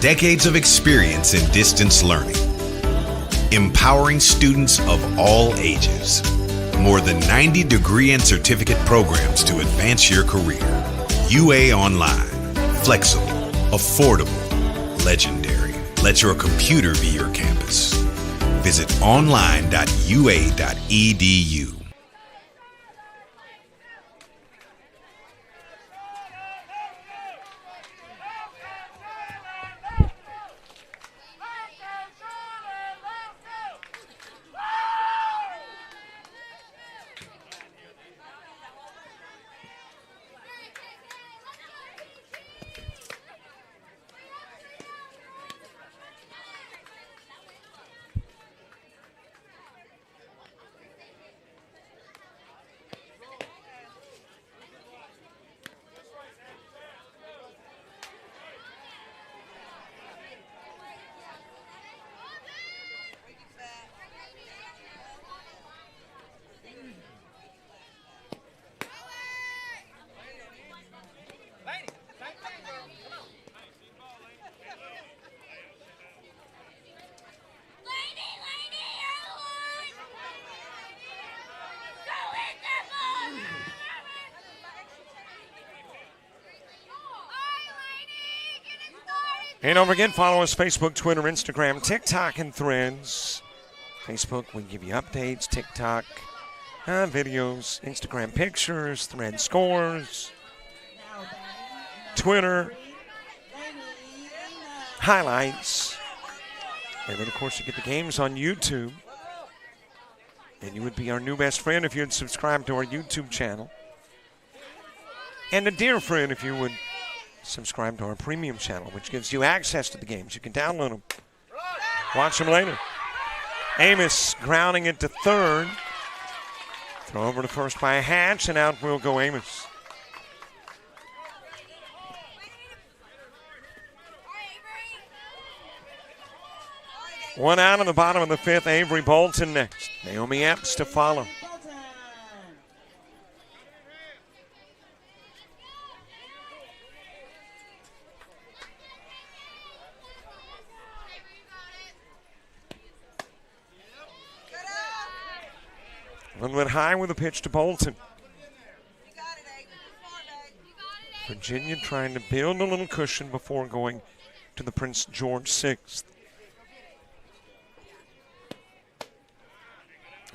F: Decades of experience in distance learning. Empowering students of all ages. More than 90 degree and certificate programs to advance your career. UA Online. Flexible, affordable, legendary. Let your computer be your campus. Visit online.ua.edu.
B: And don't forget, follow us Facebook, Twitter, Instagram, TikTok, and Threads. Facebook, we give you updates. TikTok, videos. Instagram, pictures. Thread, scores. Twitter, highlights. And then, of course, you get the games on YouTube. And you would be our new best friend if you had subscribed to our YouTube channel. And a dear friend if you would subscribe to our premium channel, which gives you access to the games. You can download them, watch them later. Amos grounding it to third. Throw over to first by a Hatch, and out will go Amos. One out in the bottom of the fifth. Avery Bolton next. Naomi Epps to follow. A little bit high with a pitch to Bolton. Virginia trying to build a little cushion before going to the Prince George 6th.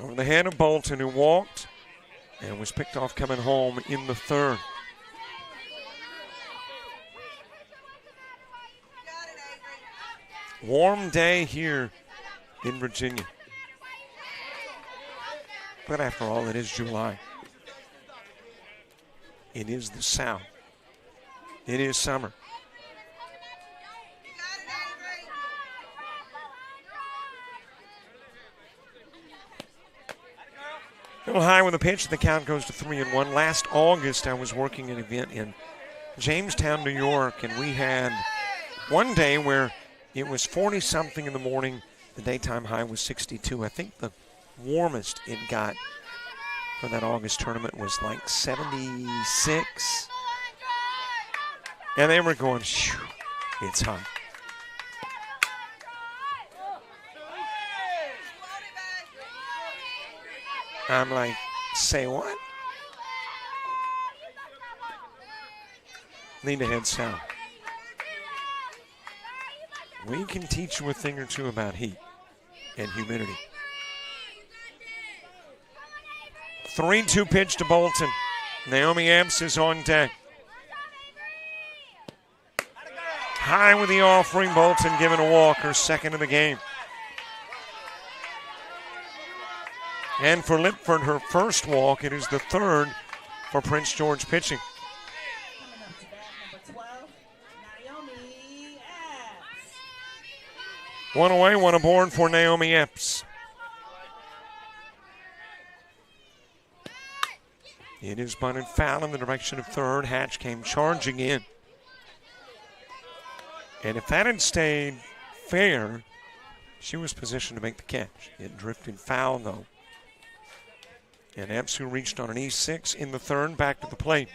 B: Over the head of Bolton, who walked and was picked off coming home in the third. Warm day here in Virginia. But after all, it is July. It is the South. It is summer. A little high with a pitch. The count goes to 3-1. Last August, I was working an event in Jamestown, New York, and we had one day where it was 40-something in the morning. The daytime high was 62. I think the warmest it got for that August tournament was like 76. And they were going, shoo, it's hot. I'm like, say what? Need to head south. We can teach you a thing or two about heat and humidity. 3-2 pitch to Bolton. Naomi Epps is on deck. High with the offering. Bolton giving a walk, her second of the game. And for Lipford, her first walk. It is the third for Prince George pitching. One away, one aboard for Naomi Epps. It is bunted foul in the direction of third. Hatch came charging in. And if that had stayed fair, she was positioned to make the catch. It drifted foul, though. And Epps, who reached on an E6 in the third, back to the plate.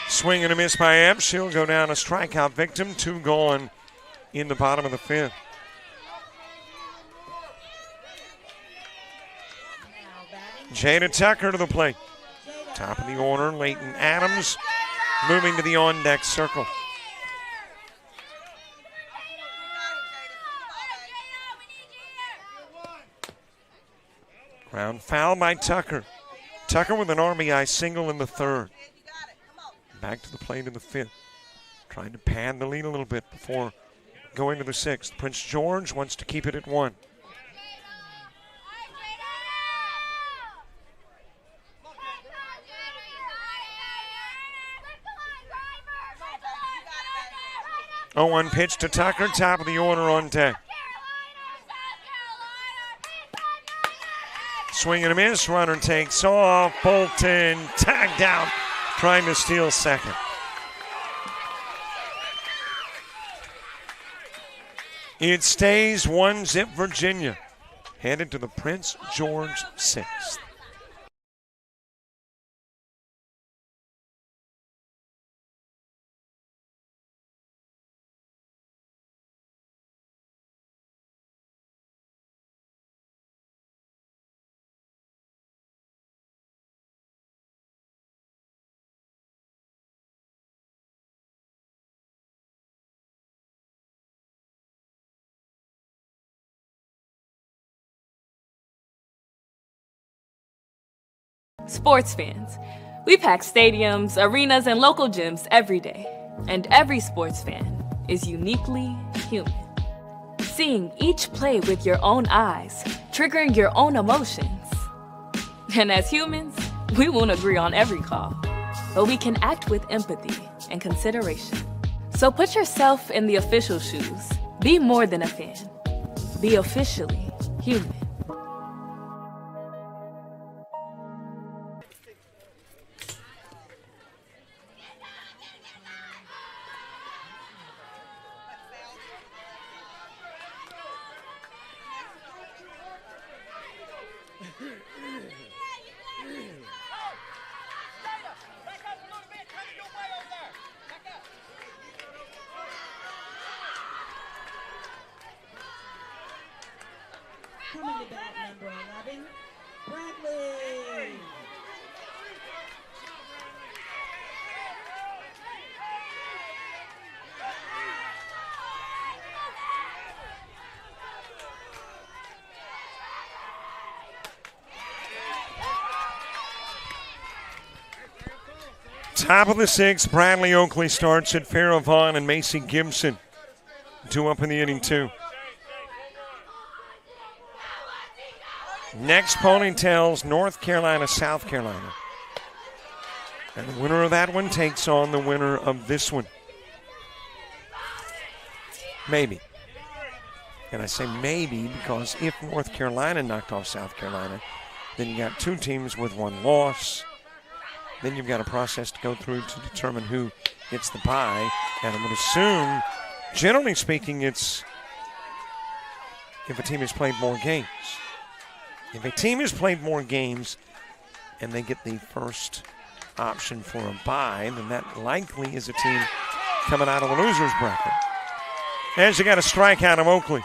B: Swing and a miss by Epps. She'll go down a strikeout victim. 2 gone in the bottom of the fifth. Jada Tucker to the plate. Top of the order, Leighton Adams moving to the on-deck circle. Ground foul by Tucker. Tucker with an RBI single in the third. Back to the plate in the fifth. Trying to pad the lead a little bit before going to the sixth. Prince George wants to keep it at 1. Oh, 1 pitch to Tucker, top of the order on deck. Swing and a miss, runner takes off. Bolton tagged out, trying to steal second. It stays 1-0 Virginia. Headed to the Prince George 6th.
H: Sports fans, we pack stadiums, arenas, and local gyms every day. And every sports fan is uniquely human. Seeing each play with your own eyes, triggering your own emotions. And as humans, we won't agree on every call, but we can act with empathy and consideration. So put yourself in the official shoes. Be more than a fan. Be officially human.
A: Coming to bat, number 11, Bradley.
B: Top of the 6th, Bradley Oakley starts at Farrah Vaughn and Macy Gibson. 2 up in the inning, 2. Next, Ponytails, North Carolina, South Carolina. And the winner of that one takes on the winner of this one. Maybe. And I say maybe because if North Carolina knocked off South Carolina, then you got 2 teams with 1 loss. Then you've got a process to go through to determine who gets the bye. And I'm going to assume, generally speaking, it's if a team has played more games. If a team has played more games and they get the first option for a bye, then that likely is a team coming out of the loser's bracket. As you got a strikeout of Oakley.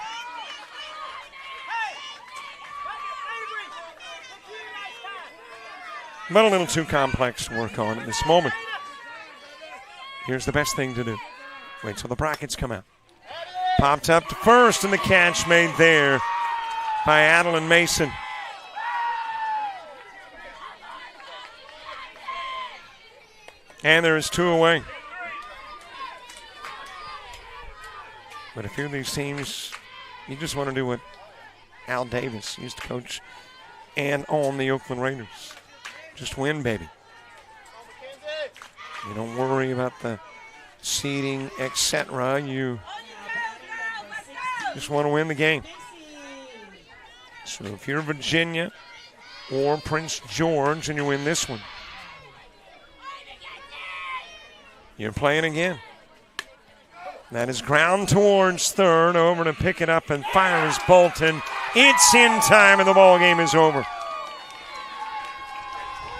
B: But a little too complex to work on at this moment. Here's the best thing to do. Wait till the brackets come out. Popped up to first, and the catch made there by Adeline Mason. And there is 2 away. But a few of these teams, you just want to do what Al Davis used to coach and own the Oakland Raiders. Just win, baby. You don't worry about the seeding, etc. You just want to win the game. So if you're Virginia or Prince George and you win this one, you're playing again. That is ground towards third. Over to pick it up and fire is Bolton. It's in time and the ball game is over.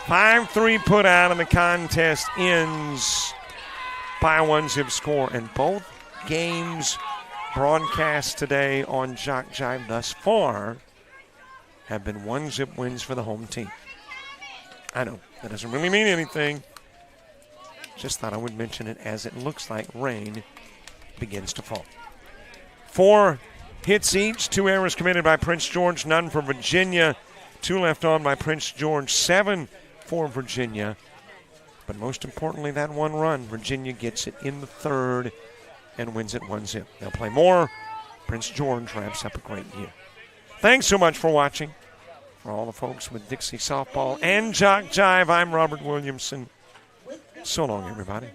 B: 5-3 put out and the contest ends by a 1-0 score. And both games broadcast today on JockJive thus far have been 1-0 wins for the home team. I know, that doesn't really mean anything. Just thought I would mention it as it looks like rain begins to fall. 4 hits each, 2 errors committed by Prince George, none for Virginia. 2 left on by Prince George, 7 for Virginia. But most importantly, that 1 run, Virginia gets it in the 3rd and wins it 1-0. They'll play more. Prince George wraps up a great year. Thanks so much for watching. For all the folks with Dixie Softball and JockJive, I'm Robert Williamson. So long, everybody.